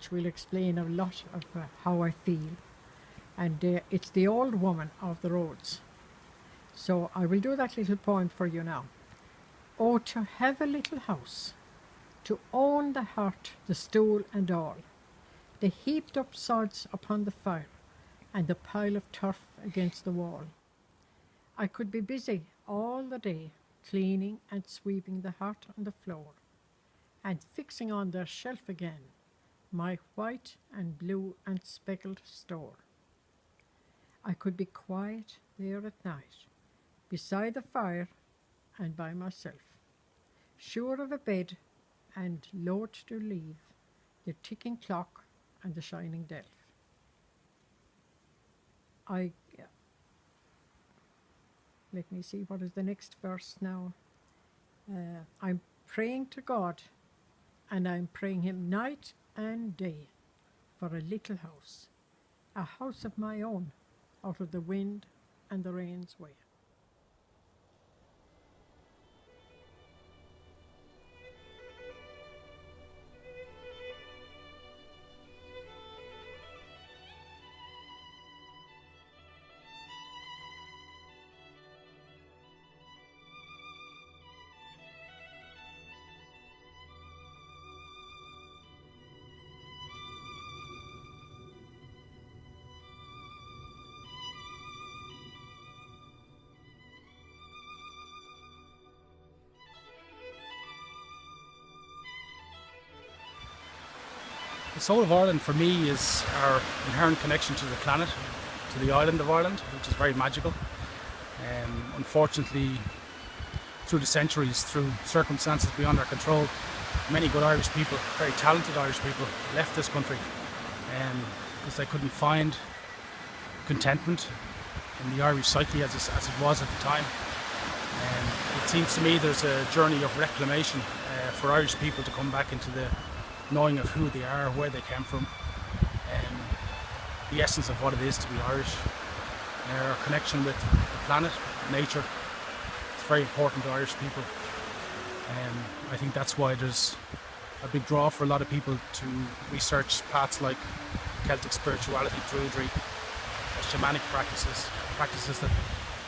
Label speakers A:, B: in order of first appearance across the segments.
A: which will explain a lot of how I feel. And it's the old woman of the roads. So I will do that little poem for you now. Oh, to have a little house, to own the hearth, the stool, and all, the heaped up sods upon the fire, and the pile of turf against the wall. I could be busy all the day, cleaning and sweeping the hearth and the floor, and fixing on their shelf again my white and blue and speckled store. I could be quiet there at night, beside the fire and by myself, sure of a bed and loath to leave the ticking clock and the shining delph. I Let me see what is the next verse now. I'm praying to God, and I'm praying Him night and day for a little house, a house of my own, out of the wind and the rain's way.
B: The soul of Ireland for me is our inherent connection to the planet, to the island of Ireland, which is very magical. Unfortunately, through the centuries, through circumstances beyond our control, many good Irish people, very talented Irish people, left this country because they couldn't find contentment in the Irish psyche as it was at the time. It seems to me there's a journey of reclamation for Irish people to come back into the knowing of who they are, where they came from, the essence of what it is to be Irish, our connection with the planet, nature. It's very important to Irish people. I think that's why there's a big draw for a lot of people to research paths like Celtic spirituality, druidry, shamanic practices that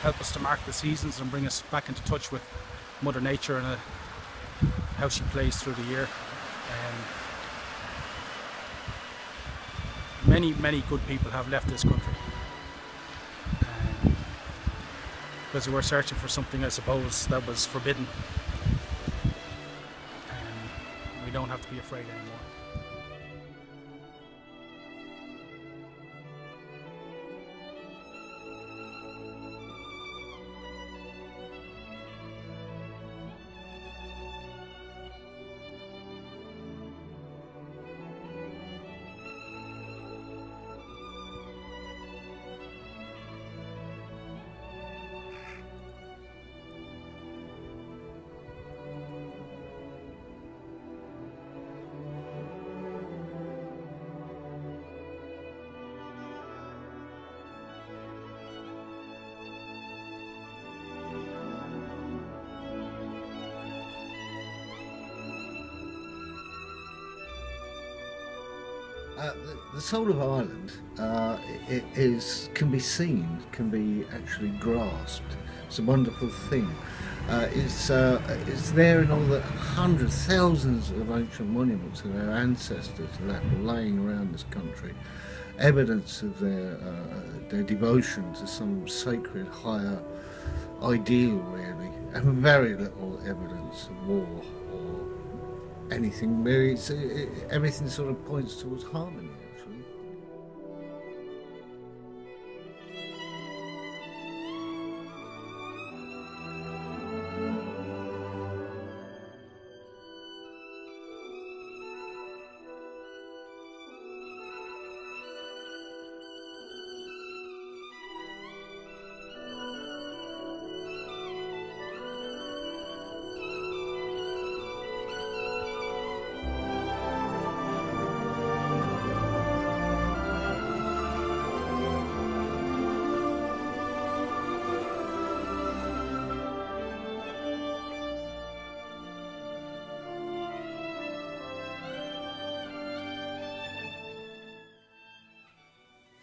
B: help us to mark the seasons and bring us back into touch with Mother Nature and how she plays through the year. Many good people have left this country because they were searching for something, I suppose, that was forbidden. We don't have to be afraid anymore.
C: The soul of Ireland can be seen, can be actually grasped. It's a wonderful thing. It's there in all the hundreds, thousands of ancient monuments of our ancestors left laying around this country, evidence of their devotion to some sacred higher ideal, really, and very little evidence of war or anything. Really, everything sort of points towards harmony, actually.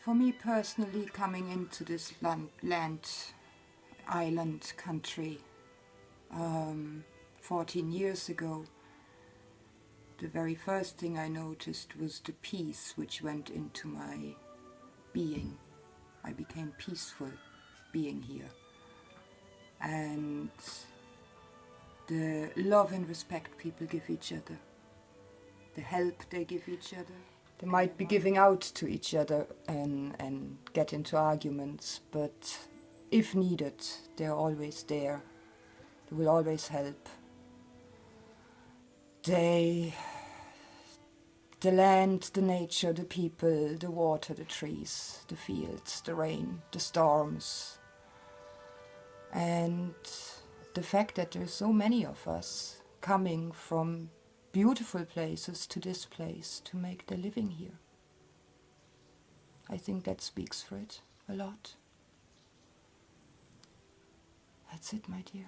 D: For me personally, coming into this island country 14 years ago, the very first thing I noticed was the peace which went into my being. I became peaceful being here. And the love and respect people give each other, the help they give each other. They might be giving out to each other and get into arguments, but if needed, they're always there. They will always help. The land, the nature, the people, the water, the trees, the fields, the rain, the storms. And the fact that there's so many of us coming from beautiful places to this place to make their living here. I think that speaks for it a lot. That's it, my dear.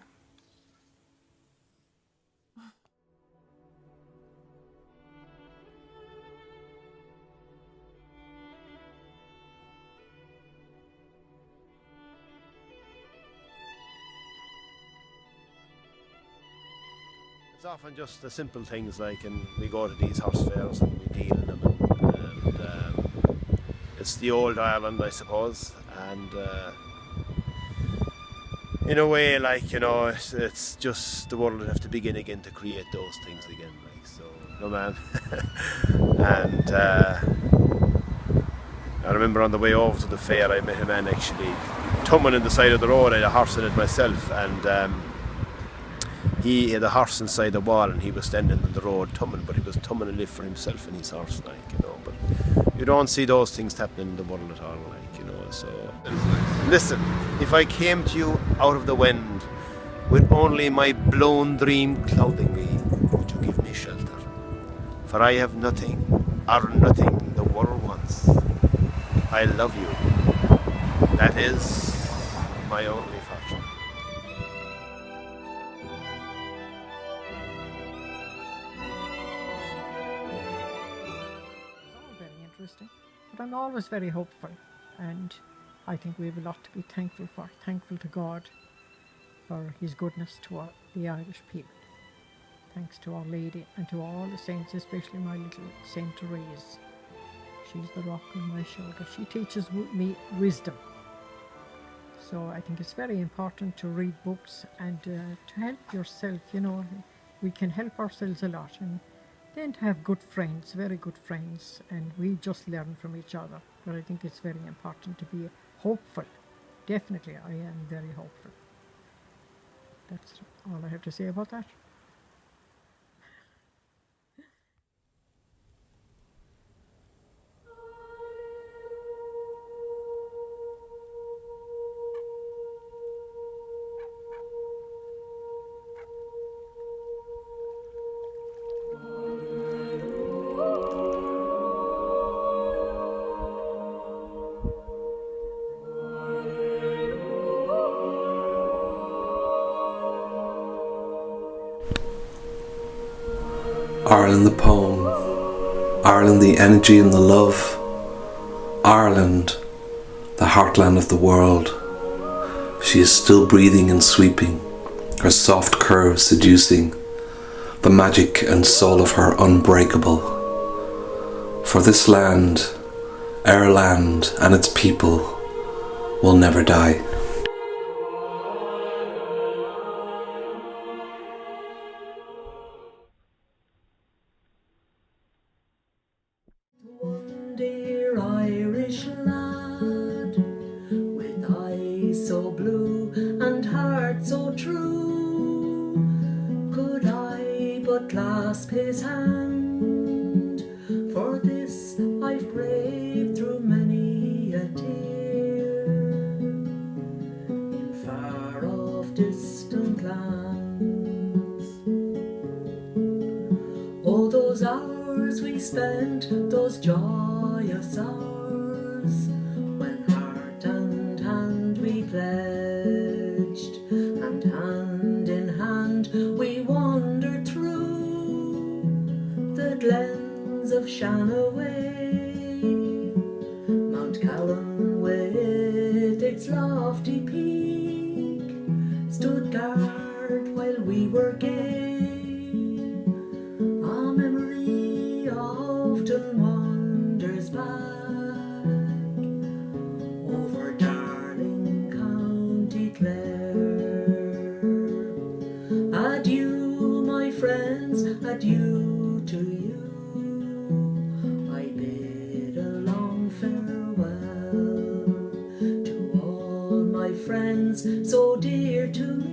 E: It's often just the simple things like, and we go to these horse fairs and we deal in them, and it's the old Ireland, I suppose, and in a way, like, you know, it's just the world would have to begin again to create those things again, like, so, no man. And I remember on the way over to the fair I met a man actually tumbling in the side of the road. I had a horse in it myself, and he had a horse inside the wall and he was standing in the road tumbling, but he was tumbling a lift for himself and his horse, like, you know. But you don't see those things happening in the world at all, like, you know. So listen, if I came to you out of the wind with only my blown dream clothing me, would you give me shelter? For I have nothing or nothing the world wants. I love you. That is my only fortune.
A: But I'm always very hopeful, and I think we have a lot to be thankful for. Thankful to God for his goodness to the Irish people. Thanks to Our Lady and to all the saints, especially my little Saint Therese. She's the rock on my shoulder. She teaches me wisdom. So I think it's very important to read books and to help yourself. You know, we can help ourselves a lot, and then to have good friends, very good friends, and we just learn from each other. But I think it's very important to be hopeful. Definitely, I am very hopeful. That's all I have to say about that.
F: Ireland the poem, Ireland the energy and the love, Ireland, the heartland of the world. She is still breathing and sweeping, her soft curves seducing, the magic and soul of her unbreakable. For this land, our land and its people will never die.
G: Dear Irish lad, with eyes so blue and heart so true, could I but clasp his hand, for this I've braved through many a tear, in far off distant lands. Oh, those hours we spent, those joyous hours, when heart and hand we pledged, and hand in hand we wandered through the glens of Shanaway, Mount Callum gay. A memory often wanders back over darling County Clare. Adieu, my friends, adieu to you. I bid a long farewell to all my friends so dear to me.